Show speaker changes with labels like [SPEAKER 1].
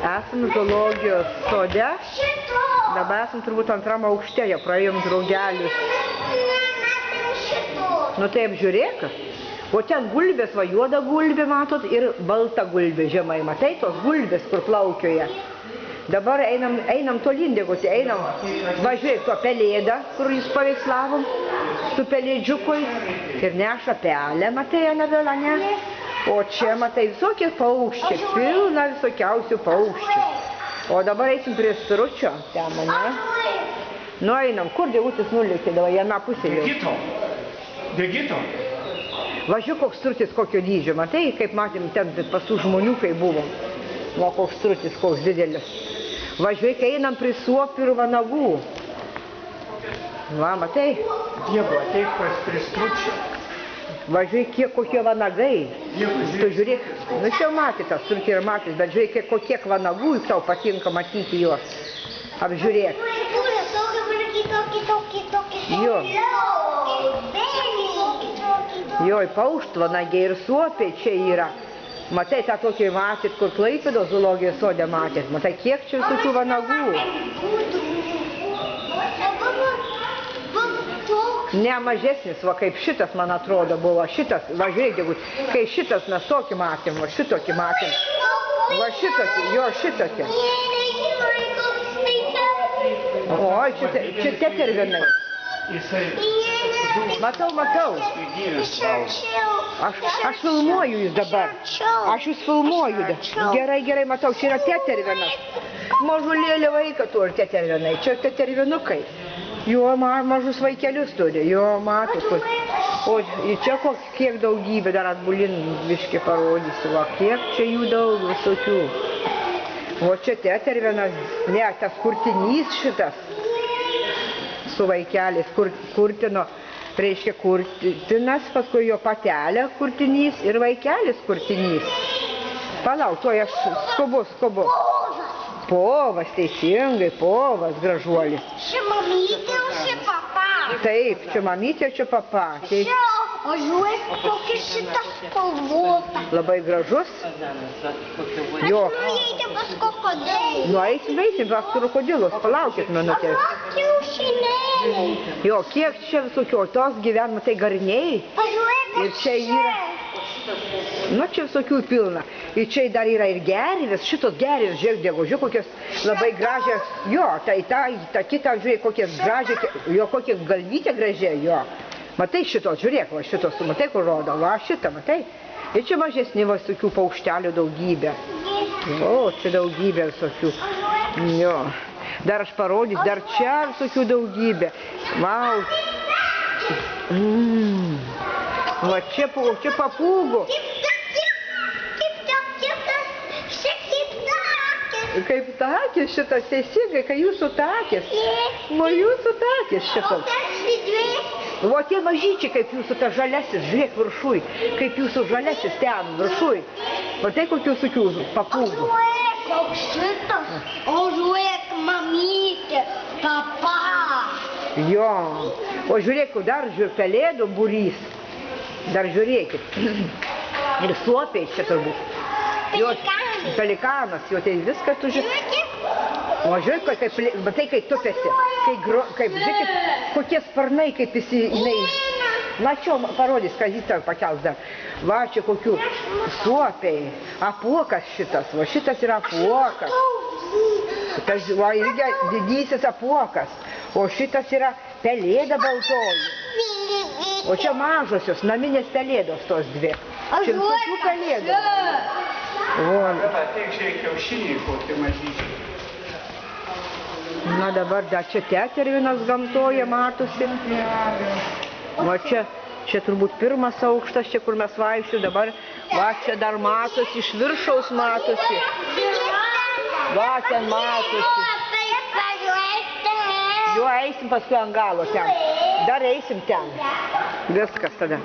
[SPEAKER 1] Esam zoologijos sode, dabar esam turbūt antram aukšte, jau praėjom draugelius. Nu tai apžiūrėk, o ten gulbės, va juoda gulbė, matot, ir balta gulbė žemai, matai, tos gulbės, kur plaukioja. Dabar einam tolyn, dėgusi, einam, va žiūrėk, tuo pelėdą, kur jūs paveikslavom, su pelėdžiukui, ir neša pelę, matai, Anabela, ne? O čia, matai, visokie paukščiai, pilna visokiausių paukščių. O dabar eisim prie stručio, ten, ne? Nu, einam, kur dėgusis nulėkė, dabar jame pusė jau.
[SPEAKER 2] Degito?
[SPEAKER 1] Važiuok, koks strutis kokio dydžio, matai, kaip matėm ten pasų žmonių, kai buvom. Va, koks strutis, koks didelis. Važiuok, einam prie suopių ir vanagų. Va, matai?
[SPEAKER 2] Dievo, ateik prie stručio.
[SPEAKER 1] Važiuok, kiek kokie vanagai. Tu žiūrėk, nu čia jau matė tas strutį ir matys, bet žiūrėk, kokie vanagų tau patinka matyti juos. Apžiūrėk. Jo. Jo, paukštvanagiai ir suopiai čia yra. Matai, tą tokį matėt, kur Klaipėdos zoologijos sode matėt. Matai, kiek čia visokių vanagų. Ne mažesnis, va kaip šitas, man atrodo, buvo. Šitas, va žiūrėk, kai šitas mes tokį matėm, va šitokį matėm. Va šitokį, jo šitokį. O, čia tetervinai. Matau. Aš filmuoju jūs dabar. Aš jūs filmuoju. Gerai, matau, čia yra tetervinas. Mažulėlė vaiką turi tetervinai. Čia tetervinukai. Jo, mažus vaikelius turi. Jo, matot. O čia kiek daugybė, dar atbulin biškį parodysiu. Va, kiek čia jų daug visokių. O čia tetervinas, ne, tas kurtinys šitas. Su vaikeliais kurtino, reiškia kurtinas, paskui jo patelė kurtinys ir vaikelis kurtinys. Palauk, to aš skubu. Povas, teisingai, povas, gražuolis.
[SPEAKER 3] Čia mamytė, o čia papa.
[SPEAKER 1] Taip, čia mamytė, čia papa.
[SPEAKER 3] O žiūrėk, kokia šita spalvota.
[SPEAKER 1] Labai gražus. Jo.
[SPEAKER 3] Aš nueiti pas krokodilus.
[SPEAKER 1] Nu, eisim pas krokodilus, palaukit minutės.
[SPEAKER 3] Kiaušinėliai.
[SPEAKER 1] Jo, kiek čia visokių, tos gyvenimo, tai garniai.
[SPEAKER 3] Pažiūrėk,
[SPEAKER 1] Ir čia yra, nu čia visokių pilna. Ir čia dar yra ir gervės, šitos gervės, žiūrėk, kokios labai gražios, jo, ta kita, žiūrėk, kokias gražios, jo, kokia galvytė gražiai, jo. Matai šitos, žiūrėk, va šitos, matai, kur rodo, va šitą, matai. Ir čia mažesni visokių paukštelių daugybė. O, čia daugybė visokių, jo. Dar aš parodysiu, dar čia visokių daugybė. Vau. Va čia papūgų. Kaip takis šitas, teisingai, kai jūsų takis. O jūsų takis šitas. O tie mažyčiai, kaip jūsų ta žalesis, žiūrėk viršui, kaip jūsų žalesis ten viršui. Matai, kokių visokių papūgų.
[SPEAKER 3] O žiūrėk, koks šitas, o žiūrėk, mamytė, papa.
[SPEAKER 1] Jo, o žiūrėk, dar pelėdų būrys. Dar žiūrėkit. Ir suopiai čia turbūt. Pelikanas, jo tai viskas tu žiūrėk. O žiūrėk, matai, kai tupėsi, kaip, žiūrėkit, kokie sparnai, kaip jinai. Na, čia parodys, kad jis tau pakels dar. Va, čia kokių suopiai, apuokas šitas, va šitas yra apuokas. Tas, va, irgi didysis apuokas, o šitas yra pelėda baltoji. O čia mažosios, naminės pelėdos tos dvi. Čia visokių pelėdų.
[SPEAKER 2] Ateik žiūrėk kiaušiniai kokie mažyčiai.
[SPEAKER 1] Na dabar dar čia tetervinas gamtoje matosi. Va čia turbūt pirmas aukštas, čia kur mes vaikščiu, dabar va čia dar matosi, iš viršaus matosi. Va ten matosi. Jo, eisim paskui ant galo ten. Dar eisim ten. Viskas tada.